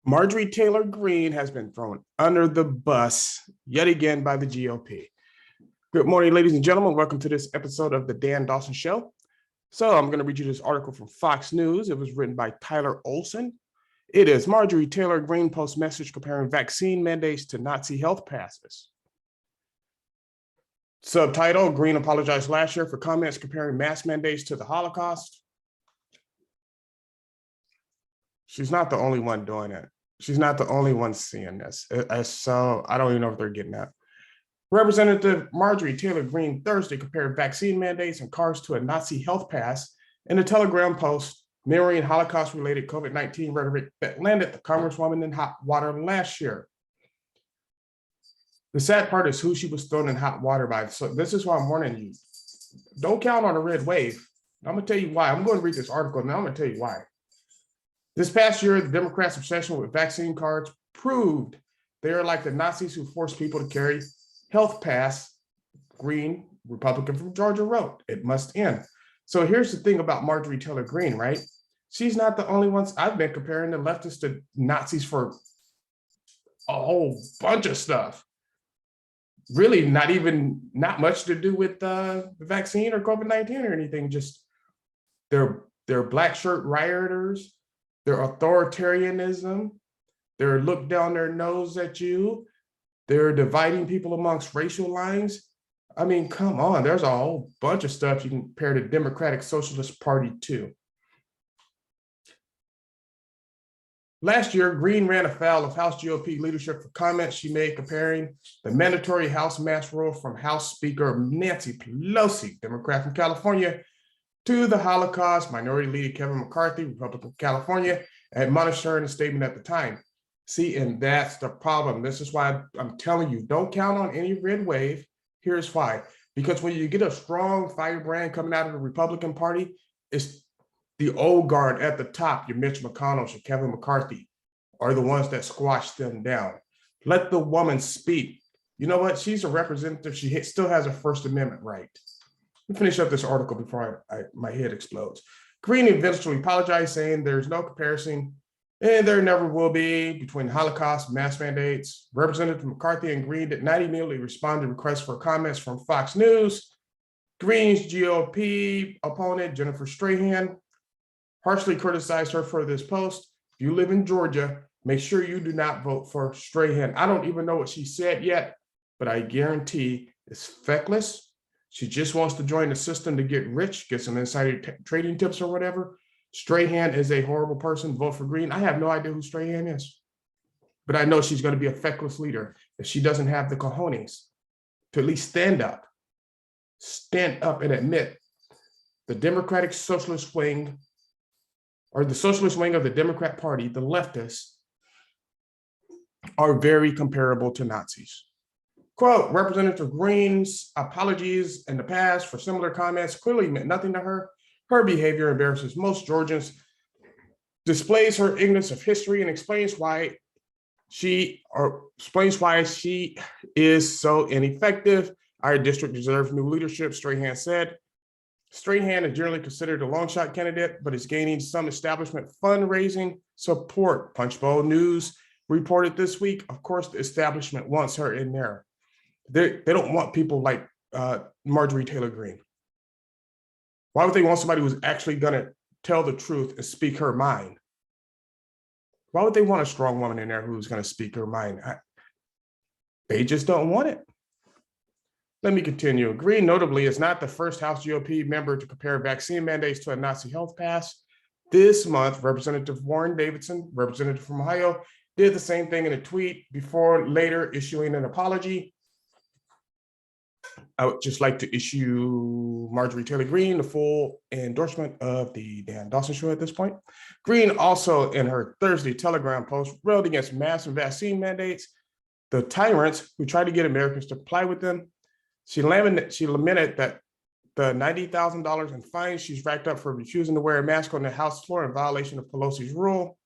Marjorie Taylor-Greene has been thrown under the bus yet again by the GOP. Good morning, ladies and gentlemen. Welcome to this episode of the Dan Dawson Show. So I'm going to read you this article from Fox News. It was written by Tyler Olson. It is Marjorie Taylor-Greene posts message comparing vaccine mandates to Nazi health passes. Subtitle, Greene apologized last year for comments comparing mask mandates to the Holocaust. She's not the only one doing it. She's not the only one seeing this. So I don't even know if they're getting that. Representative Majorie Taylor-Greene Thursday compared vaccine mandates and cars to a Nazi health pass in a Telegram post mirroring Holocaust-related COVID-19 rhetoric that landed the Congresswoman in hot water last year. The sad part is who she was thrown in hot water by. So this is why I'm warning you. Don't count on a red wave. I'm going to tell you why. I'm going to read this article and I'm going to tell you why. This past year, the Democrats' obsession with vaccine cards proved they are like the Nazis who forced people to carry health pass. Greene, Republican from Georgia, wrote, it must end. So here's the thing about Marjorie Taylor-Greene, right? She's not the only one. I've been comparing the leftists to Nazis for a whole bunch of stuff. Really not much to do with the vaccine or COVID-19 or anything. Just they're black shirt rioters. Their authoritarianism, they're look down their nose at you, they're dividing people amongst racial lines. I mean, come on, there's a whole bunch of stuff you can compare the Democratic Socialist Party to. Last year, Greene ran afoul of House GOP leadership for comments she made comparing the mandatory House mask rule from House Speaker Nancy Pelosi, Democrat from California, to the Holocaust. Minority Leader Kevin McCarthy, Republican from California, admonished her in a statement at the time. See, and that's the problem. This is why I'm telling you, don't count on any red wave. Here's why. Because when you get a strong firebrand coming out of the Republican Party, it's the old guard at the top, your Mitch McConnell, your Kevin McCarthy, are the ones that squash them down. Let the woman speak. You know what? She's a representative. She still has a First Amendment right. Let me finish up this article before my head explodes. Greene eventually apologized, saying there's no comparison, and there never will be, between Holocaust and mask mandates. Representative McCarthy and Greene did not immediately respond to requests for comments from Fox News. Greene's GOP opponent, Jennifer Strahan, harshly criticized her for this post. If you live in Georgia, make sure you do not vote for Strahan. I don't even know what she said yet, but I guarantee it's feckless. She just wants to join the system to get rich, get some insider trading tips or whatever. Strahan is a horrible person. Vote for Greene. I have no idea who Strahan is, but I know she's going to be a feckless leader if she doesn't have the cojones to at least stand up and admit the Democratic Socialist wing, or the socialist wing of the Democrat Party, the leftists, are very comparable to Nazis. Quote, Representative Greene's apologies in the past for similar comments clearly meant nothing to her. Her behavior embarrasses most Georgians, displays her ignorance of history, and explains why she is so ineffective. Our district deserves new leadership, Strahan said. Strahan is generally considered a long shot candidate, but is gaining some establishment fundraising support. Punchbowl News reported this week. Of course, the establishment wants her in there. They don't want people like Marjorie Taylor-Greene. Why would they want somebody who's actually going to tell the truth and speak her mind? Why would they want a strong woman in there who's going to speak her mind? They just don't want it. Let me continue. Greene notably is not the first House GOP member to compare vaccine mandates to a Nazi health pass. This month, Representative Warren Davidson, representative from Ohio, did the same thing in a tweet before later issuing an apology. I would just like to issue Marjorie Taylor-Greene the full endorsement of the Dan Dawson Show at this point. Greene also, in her Thursday Telegram post, railed against mask and vaccine mandates, the tyrants who try to get Americans to comply with them. She lamented that the $90,000 in fines she's racked up for refusing to wear a mask on the House floor in violation of Pelosi's rule.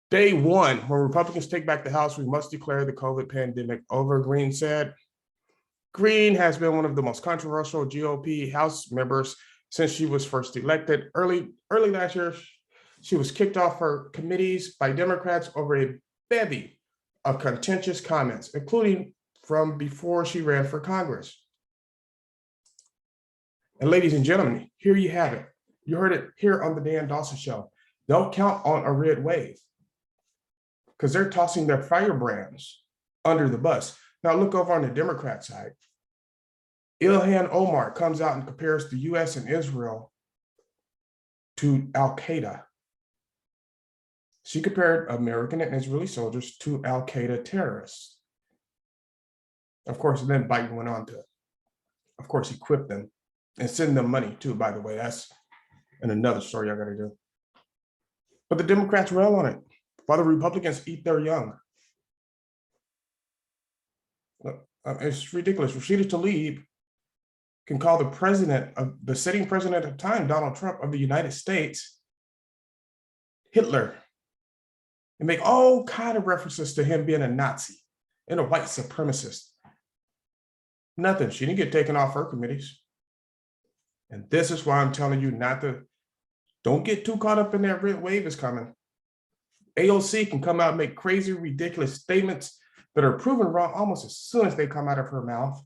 Day one, when Republicans take back the House, we must declare the COVID pandemic over, Greene said. Greene has been one of the most controversial GOP House members since she was first elected. Early last year, She was kicked off her committees by Democrats over a bevy of contentious comments, including from before she ran for Congress. And ladies and gentlemen, here you have it. You heard it here on the Dan Dawson Show. Don't count on a red wave because they're tossing their firebrands under the bus. Now look over on the Democrat side. Ilhan Omar comes out and compares the US and Israel to Al-Qaeda. She compared American and Israeli soldiers to Al-Qaeda terrorists. Of course, then Biden went on to, of course, equip them and send them money too, by the way. That's another story I gotta do. But the Democrats rail on it while the Republicans eat their young. It's ridiculous. Rashida Tlaib can call the president of the sitting president at the time, Donald Trump of the United States, Hitler, and make all kind of references to him being a Nazi and a white supremacist. Nothing. She didn't get taken off her committees. And this is why I'm telling you don't get too caught up in that red wave is coming. AOC can come out and make crazy, ridiculous statements that are proven wrong almost as soon as they come out of her mouth.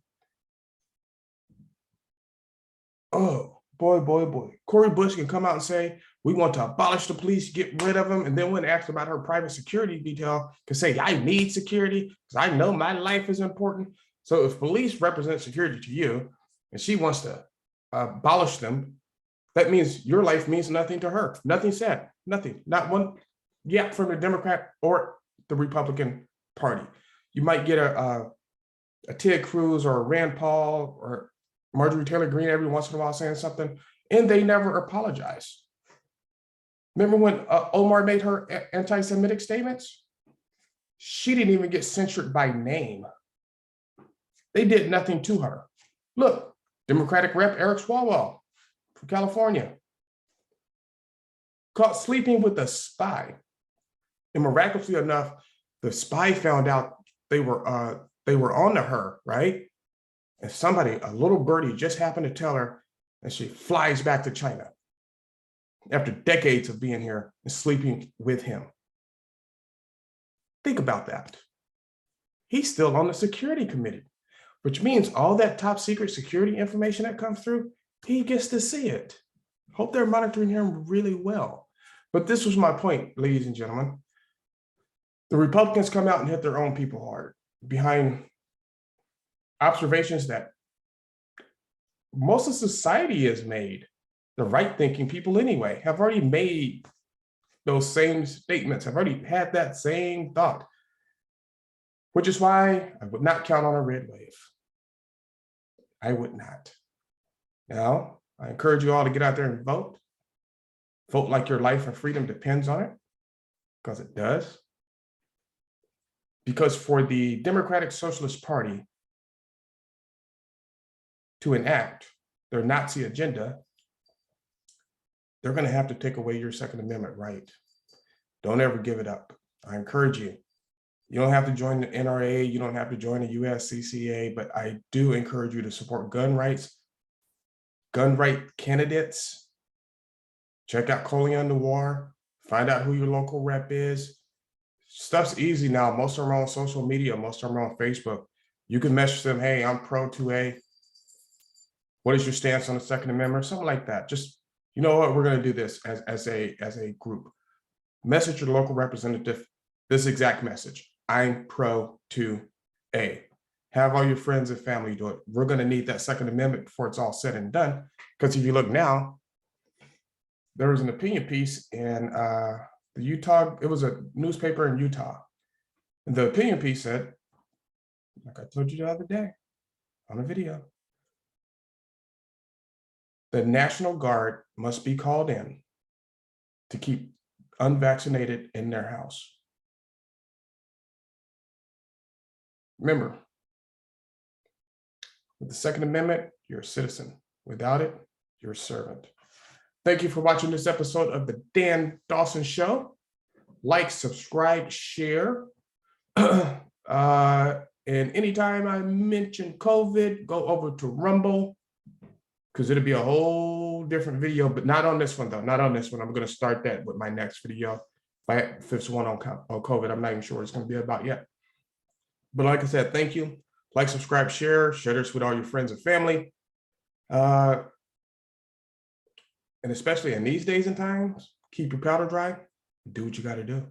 Oh, boy, boy, boy. Cori Bush can come out and say, we want to abolish the police, get rid of them. And then when asked about her private security detail, can say, I need security because I know my life is important. So if police represent security to you and she wants to abolish them, that means your life means nothing to her. Nothing said, nothing, not one yap from the Democrat or the Republican Party. You might get a Ted Cruz or a Rand Paul or Majorie Taylor-Greene every once in a while saying something, and they never apologize. Remember when Omar made her anti-Semitic statements? She didn't even get censured by name. They did nothing to her. Look, Democratic Rep Eric Swalwell from California caught sleeping with a spy. And miraculously enough, the spy found out they were on to her, right? And somebody, a little birdie, just happened to tell her, and she flies back to China after decades of being here and sleeping with him. Think about that. He's still on the security committee, which means all that top secret security information that comes through, he gets to see it. Hope they're monitoring him really well. But this was my point, ladies and gentlemen. The Republicans come out and hit their own people hard behind observations that most of society has made. The right-thinking people anyway have already made those same statements, have already had that same thought, which is why I would not count on a red wave. I would not. Now, I encourage you all to get out there and vote. Vote like your life and freedom depends on it, because it does. Because for the Democratic Socialist Party to enact their Nazi agenda, they're going to have to take away your Second Amendment right. Don't ever give it up. I encourage you. You don't have to join the NRA. You don't have to join the USCCA, but I do encourage you to support gun rights, gun right candidates. Check out Colion Noir. Find out who your local rep is. Stuff's easy now. Most of them are on social media. Most of them are on Facebook. You can message them, hey, I'm pro 2A. What is your stance on the Second Amendment? Something like that. Just, you know what, we're going to do this as a group. Message your local representative this exact message. I'm pro 2A. Have all your friends and family do it. We're going to need that Second Amendment before it's all said and done. Because if you look now, there was an opinion piece in the Utah, it was a newspaper in Utah. And the opinion piece said, like I told you the other day on a video, the National Guard must be called in to keep unvaccinated in their house. Remember, with the Second Amendment, you're a citizen. Without it, you're a servant. Thank you for watching this episode of the Dan Dawson Show. Like, subscribe, share. And anytime I mention COVID, go over to Rumble. because it'll be a whole different video, but not on this one though. Not on this one. I'm going to start that with my next video. If it's one on COVID, I'm not even sure what it's going to be about yet. But like I said, thank you. Like, subscribe, share this with all your friends and family. And especially in these days and times, keep your powder dry. Do what you got to do.